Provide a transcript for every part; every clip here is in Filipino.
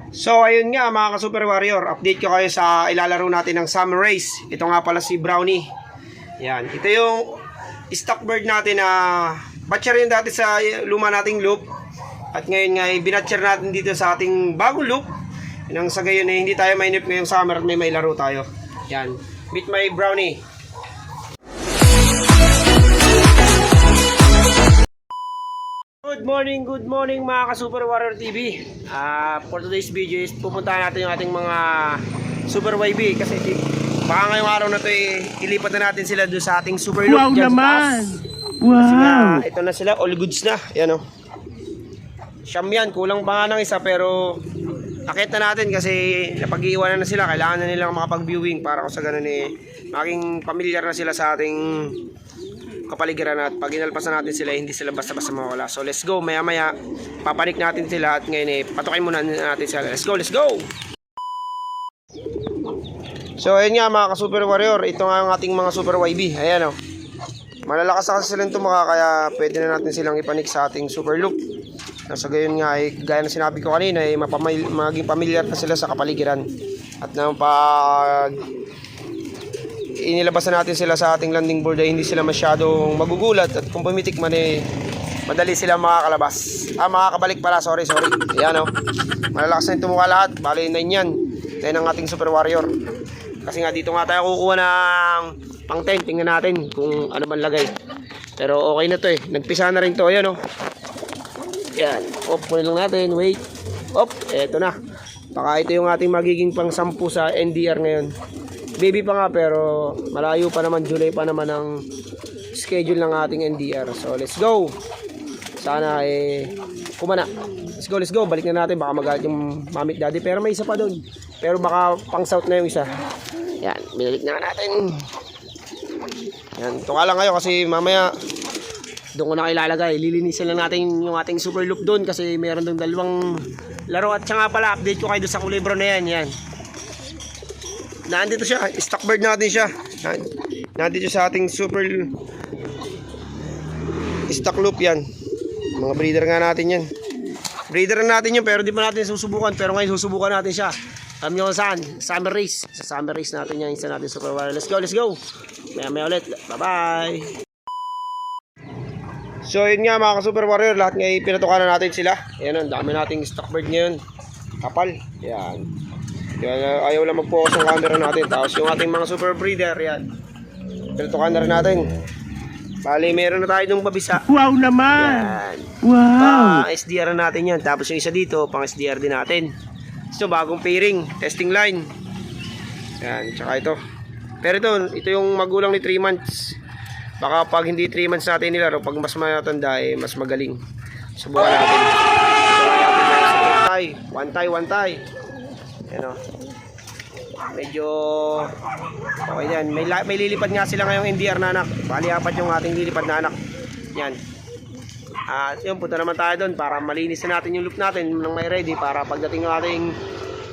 So ayun nga mga ka-Super Warrior, update ko kayo sa ilalaro natin ng Summer Race. Ito nga pala si Brownie. Yan, ito yung stock bird natin na batcher yun dati sa luma nating loop. At ngayon nga binatcher natin dito sa ating bagong loop. Nang sa gayon hindi tayo mainip ngayong summer at may mailaro tayo. Yan, meet my Brownie. Good morning mga ka-Super Warrior TV. For today's video is pupuntahan natin yung ating mga Super YB kasi baka ngayong araw na to ilipat na natin sila doon sa ating Super Loop. Wow naman! Wow! Kasi nga, ito na sila, all goods na. Yan o. Siyam yan, kulang pa nga ng isa pero akit na natin kasi napag-iiwanan na sila. Kailangan na nilang makapag-viewing para kung sa ganun maging pamilyar na sila sa ating kapaligiran at pag inalpasan natin sila hindi sila basta-basta mawala. So let's go, maya maya papanik natin sila at ngayon patukin muna natin sila. Let's go! So ayun nga mga ka-Super Warrior, ito nga ang ating mga Super YB. Ayan o, malalakas kasi silang tumaka kaya pwede na natin silang ipanik sa ating Super Loop. Nasa gayon nga gaya na sinabi ko kanina maging pamilyar na sila sa kapaligiran at nang pag inilabasan natin sila sa ating landing board ay hindi sila masyadong magugulat at kung pumitik man madali sila makakalabas. Makakabalik pala, sorry. Ayan o, malalakas na yung tumuka lahat. Bali 9 yan, 9 ang ating Super Warrior. Kasi nga dito nga tayo kukuha ng pang 10. Tingnan natin kung ano man lagay. Pero okay na to nagpisa na rin to. Ayan o, yan, kunin lang natin, wait. Eto na. Baka ito yung ating magiging pang 10 sa NDR ngayon. Baby pa nga pero malayo pa naman, July pa naman ang schedule ng ating NDR. So let's go. Sana kumana. Let's go. Balik na natin, baka magalit yung mamit daddy pero may isa pa doon. Pero baka pang south na yung isa. Yan, binalik na natin. Yan, tuka lang kayo kasi mamaya doon ko na ilalagay. Lilinisin lang natin yung ating Super Loop doon kasi meron doon dalawang laro. At siya nga pala, update ko kayo doon sa kulay brown na yan. Nandito siya, stock bird natin siya. Nandito sa ating Super stock loop yan. Mga breeder nga natin yan. Breeder natin yun pero di pa natin susubukan. Pero ngayon susubukan natin siya. Alam nyo saan? Summer Race. Sa Summer Race natin yan. Isa natin Super Warrior. Let's go. Maya ulit. Bye. So yun nga mga Super Warrior. Lahat ngayon pinatukan na natin sila. Ayan o, dami nating stock bird ngayon. Kapal. Yan. Ayaw lang mag-focus ng camera natin. Tapos yung ating mga super breeder, yan, pinatukan na rin natin. Bali, meron na tayo nung babisa. Wow naman! Yan. Wow! SDR na natin yan. Tapos yung isa dito, pang SDR din natin. So, bagong pairing, testing line. Yan, tsaka ito. Pero ito yung magulang ni 3 months. Baka pag hindi 3 months natin nilaro, pag mas matanda, mas magaling. Subukan natin. One tie. Ano, medyo okay yan. May lilipad nga sila ngayong NDR na anak. Bali 4 yung ating lilipad na anak. Yan. At yun, punta naman tayo doon para malinis na natin yung loop natin nang may ready para pagdating ng ating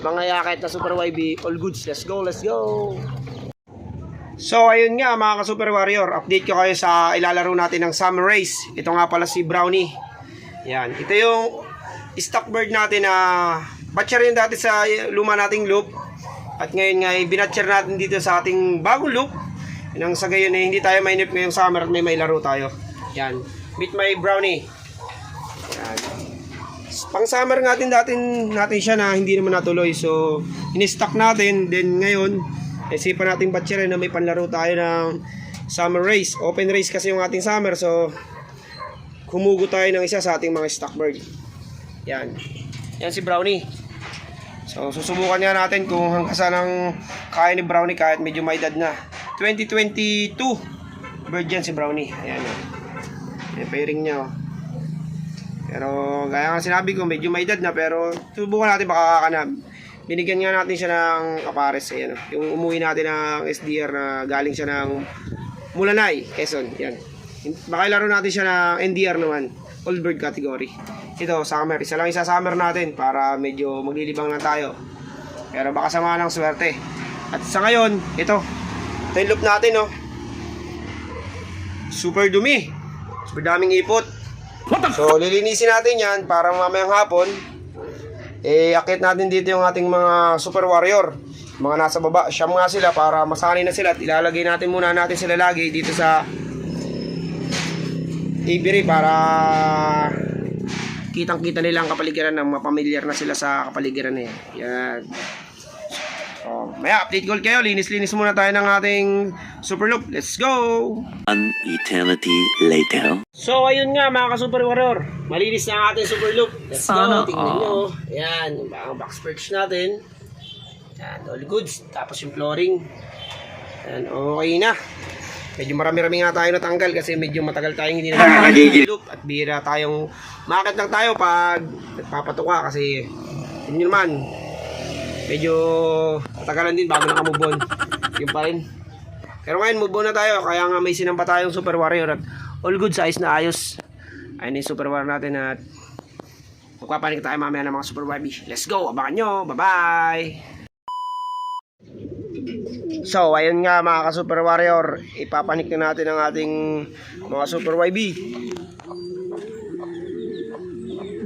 mga yakit na Super YB, all goods. Let's go. So ayun nga mga ka-Super Warrior, update ko kayo sa ilalaro natin ng Summer Race. Ito nga pala si Brownie. Yan, ito yung stock bird natin na batcher yun dati sa luma nating loop. At ngayon nga binatcher natin dito sa ating bagong loop. Nang sa gayon hindi tayo mainip ngayong summer at may mailaro tayo. Yan, meet my Brownie. Yan. Pang summer natin siya na hindi naman natuloy. So in-stock natin. Then ngayon isipan natin batcherin na may panlaro tayo ng Summer Race. Open race kasi yung ating summer. So humugot tayo ng isa sa ating mga stock bird. Yan si Brownie. So susubukan nga natin kung hanggang saan ang kaya ni Brownie kahit medyo may edad na. 2022 bird yan si Brownie. Ayan o. Yung pairing niya o. Pero gaya nga sinabi ko medyo may edad na pero subukan natin baka kakanab. Binigyan nga natin siya ng kapares. Ayan o. Yung umuwi natin ng SDR na galing siya ng Mulanay, Quezon. Yan. Baka ilaro natin siya ng NDR naman. All bird category. Ito, summer. Isa lang summer natin para medyo maglilibang lang tayo. Pero baka sama ng swerte. At sa ngayon, ito yung loop natin, no? Super dumi. Super daming ipot. So, lilinisin natin yan para mamayang hapon akit natin dito yung ating mga Super Warrior. Mga nasa baba, siyam nga sila para masanay na sila. At ilalagay natin muna natin sila lagi dito sa Avery para kitang-kita nila ang kapaligiran ng mapamilyar na sila sa kapaligiran na yan. Yan. Maya, update call kayo. Linis-linis muna tayo ng ating Super Loop. Let's go! An eternity later. So, ayun nga mga ka-Super Warrior. Malinis na ang ating Super Loop. Let's Sana go. Tingnan nyo. Ayan, ang box perch natin. Ayan, all goods. Tapos yung flooring. Ayan, okay na. Medyo marami-rami nga tayo natanggal kasi medyo matagal tayong hindi na loop. At bira tayong makakit lang tayo pag nagpapatuka kasi yun yun naman. Medyo matagalan din bago nakamove on. Yun pa rin. Pero ngayon move on na tayo. Kaya nga may sinampa tayong Super Warrior at all good size na ayos. Ayun yung Super Warrior natin at magpapanik tayo mamaya ng mga Super YB. Let's go! Abangan nyo! Bye-bye! So, ayun nga mga ka-Super Warrior. Ipapanik na natin ang ating mga Super YB.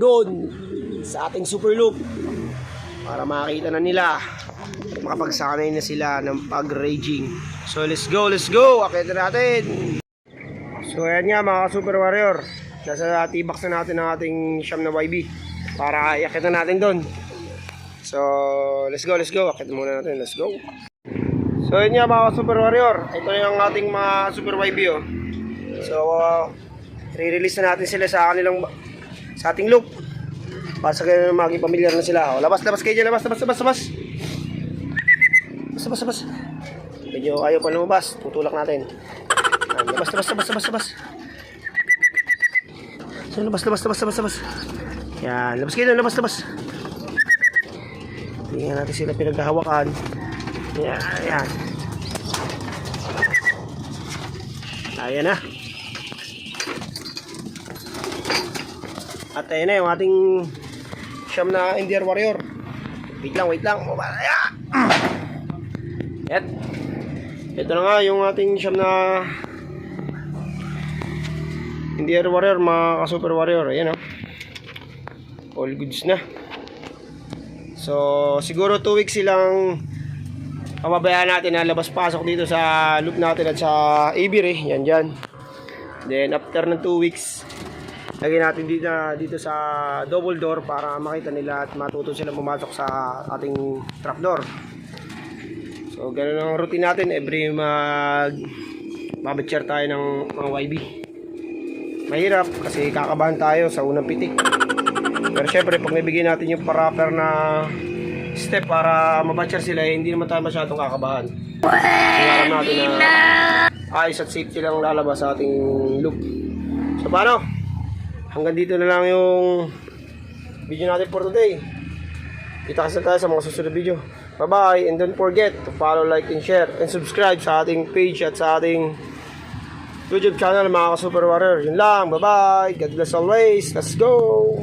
Doon sa ating Super Loop. Para makakita na nila at makapagsanay na sila ng pag-raging. So let's go, let's go! Akita natin! So ayan nga mga Super Warrior. Nasa T-box na natin ang ating siyam na YB para iakita natin doon. So let's go, let's go! Akita muna natin, let's go! So ayan nga mga Super Warrior. Ito yung ating mga Super YB oh. So re-release na natin sila sa kanilang sa ating loop. Para sa kayo maging pamilyar na sila. O, labas kayo dyan. Labas. Labas. Medyo ayaw pa lumabas. Tutulak natin. Labas. So, labas. Yan. Labas kayo dyan. Labas. Tingnan natin sila pinaghahawakan. Yan. Ayan na. At ayan na yung ating siyam na Indian Warrior. Wait lang. Ito na nga yung ating siyam na Indian Warrior, mga ka-Super Warrior. Ayan o. All goods na. So, siguro 2 weeks silang pababayaan natin na labas-pasok dito sa loop natin at sa Avery. Yan dyan. Then, after ng 2 weeks, lagyan natin dito sa double door para makita nila at matuto sila pumasok sa ating trapdoor. So ganun ang routine natin every babad-share tayo ng mga YB. Mahirap kasi kakabahan tayo sa unang pitik. Pero syempre pag nabigyan natin yung proper na step para mabad-share sila, hindi naman tayo masyadong kakabahan. Kasi alam natin na ayos at safety lang lalabas sa ating loop. So paano? Hanggang dito na lang yung video natin for today. Kita kasi tayo sa mga susunod video. Bye-bye, and don't forget to follow, like, and share, and subscribe sa ating page at sa ating YouTube channel mga ka-Super Warrior. Yun lang, bye-bye, God bless always, let's go!